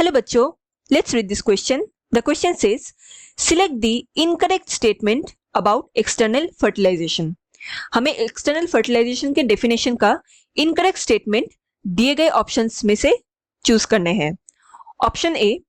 Hello बच्चों, let's read this question. The question says, select the incorrect statement about external fertilization. हमें external fertilization के definition का incorrect statement दिए गए options में से choose करने हैं. Option A,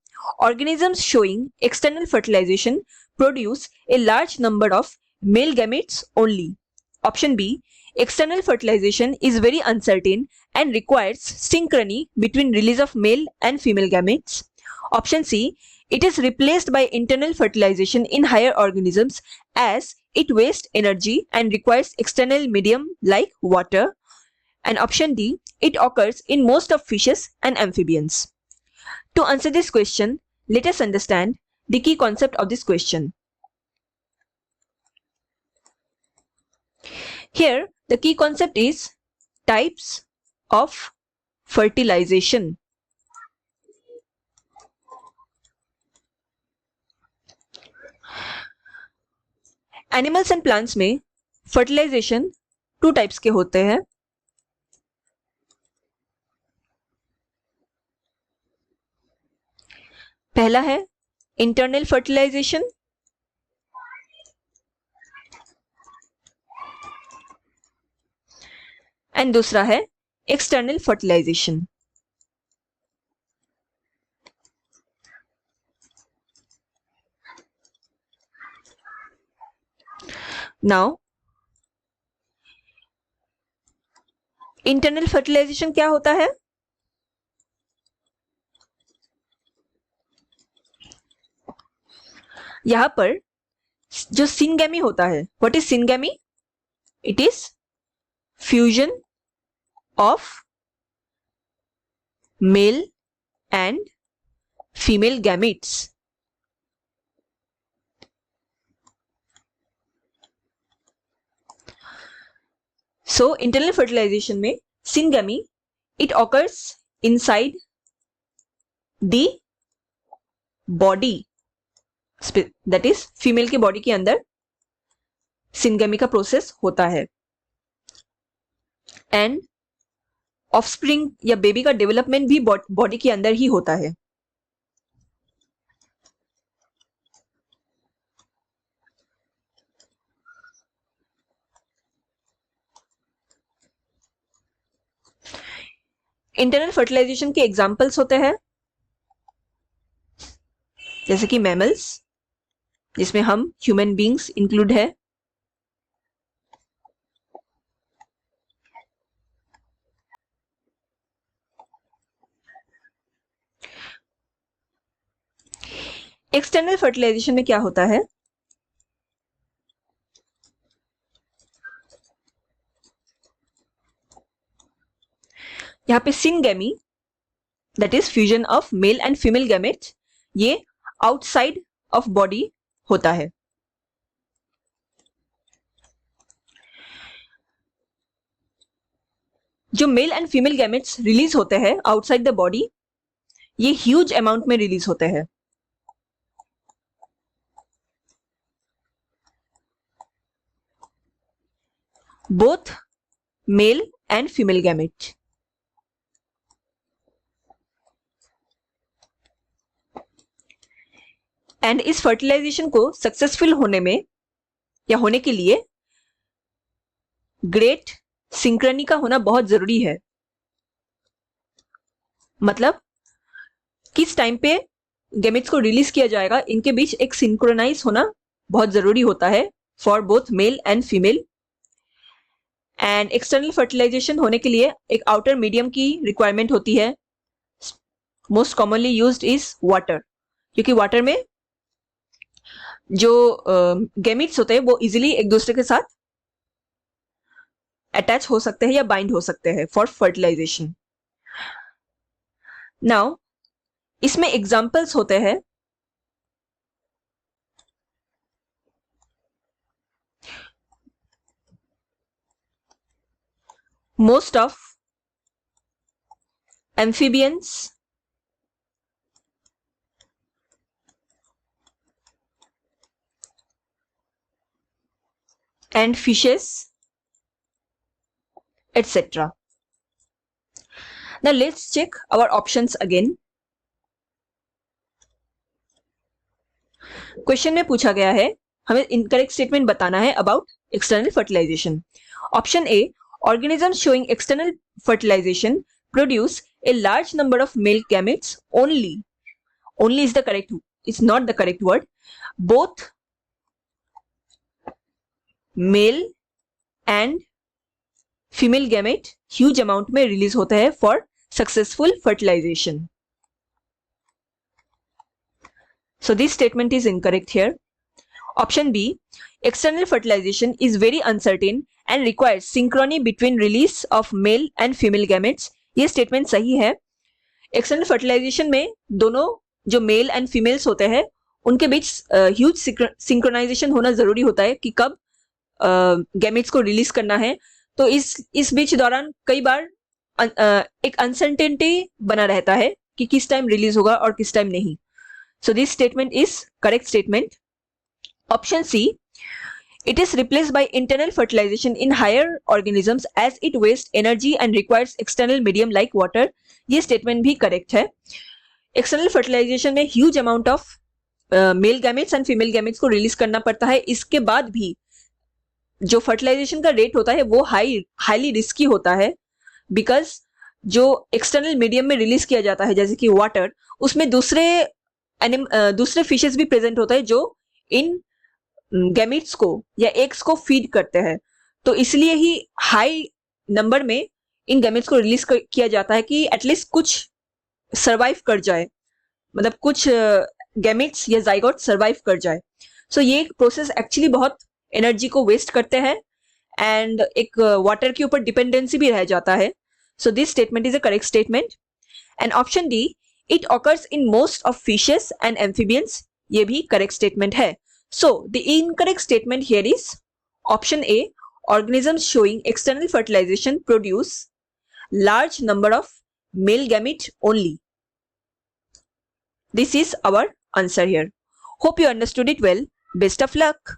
organisms showing external fertilization produce a large number of male gametes only. Option B, external fertilization is very uncertain and requires synchrony between release of male and female gametes. Option C, it is replaced by internal fertilization in higher organisms as it wastes energy and requires external medium like water. And option D, it occurs in most of fishes and amphibians. To answer this question, let us understand the key concept of this question. Here, the key concept is types of fertilization. Animals and plants में fertilization two types के होते हैं. पहला है internal fertilization and दूसरा है external fertilization. Now internal fertilization क्या होता है? यहां पर जो सिनगेमी होता है, what is syngamy? It is fusion of male and female gametes. So internal fertilization में syngamy it occurs inside the body, that is female के body के अंदर syngamy का process होता है and ऑफस्प्रिंग या बेबी का डेवलपमेंट भी बॉडी के अंदर ही होता है. इंटरनल फर्टिलाइजेशन के एग्जांपल्स होते हैं जैसे कि मैमल्स, जिसमें हम ह्यूमन बींग्स इंक्लूड है, एक्सटर्नल फर्टिलाइजेशन में क्या होता है? यहां पे syngamy that is fusion of male and female gametes, ये आउटसाइड ऑफ बॉडी होता है. जो mail and female gametes release होते हैं आउटसाइड द बॉडी, ये ह्यूज अमाउंट में रिलीज होते हैं. both male and female gamete. And इस फर्टिलाइजेशन को सक्सेसफुल होने में या होने के लिए ग्रेट सिंक्रनी का होना बहुत जरूरी है. मतलब किस टाइम पे गैमेट्स को रिलीज किया जाएगा, इनके बीच एक सिंक्रोनाइज होना बहुत जरूरी होता है for both male and female. And external fertilization होने के लिए एक आउटर मीडियम की रिक्वायरमेंट होती है. Most commonly used is water, क्योंकि वाटर में जो गैमेट्स होते हैं वो इजीली एक दूसरे के साथ अटैच हो सकते हैं या बाइंड हो सकते हैं फॉर फर्टिलाइजेशन. नाउ इसमें एग्जांपल्स होते हैं most of amphibians and fishes, etc. Now let's check our options again. Question में पूछा गया है, हमें इनकरेक्ट स्टेटमेंट बताना है about external fertilization. Option A, organisms showing external fertilization produce a large number of male gametes only. Only is the correct, it's not the correct word. Both male and female gamete huge amount में release होता है for successful fertilization. So this statement is incorrect here. Option B, external fertilization is very uncertain and requires synchrony between release of male and female gametes. ये statement सही है। External fertilisation में दोनों जो male and females होते हैं उनके बीच huge synchronisation होना जरूरी होता है कि कब गैमेट्स को रिलीज करना है। तो इस बीच दौरान कई बार एक अनसर्टेनिटी बना रहता है कि किस टाइम रिलीज होगा और किस टाइम नहीं। So this statement is correct statement. Option C, it is replaced by internal fertilization in higher organisms as it wastes energy and requires external medium like water. ये statement भी correct है। external fertilization में huge amount of male gametes and female gametes को release करना पड़ता है। इसके बाद भी जो fertilization का rate होता है वो highly risky होता है, because जो external medium में release किया जाता है जैसे कि water, उसमें दूसरे fishes भी present होता है जो इन गैमेट्स को या एग्स को फीड करते हैं। तो इसलिए ही हाई नंबर में इन गैमेट्स को रिलीज किया जाता है कि एटलीस्ट कुछ सरवाइव कर जाए, मतलब कुछ गैमेट्स या जाइगोट सरवाइव कर जाए। सो ये प्रोसेस एक्चुअली बहुत एनर्जी को वेस्ट करते हैं एंड एक वाटर के ऊपर डिपेंडेंसी भी रह जाता है। सो this statement is a correct statement. And option D, it occurs in most of fishes and amphibians, ये भी करेक्ट स्टेटमेंट है। So the incorrect statement here is option A, organisms showing external fertilization produce large number of male gamete only. This is our answer here. Hope you understood it well. Best of luck.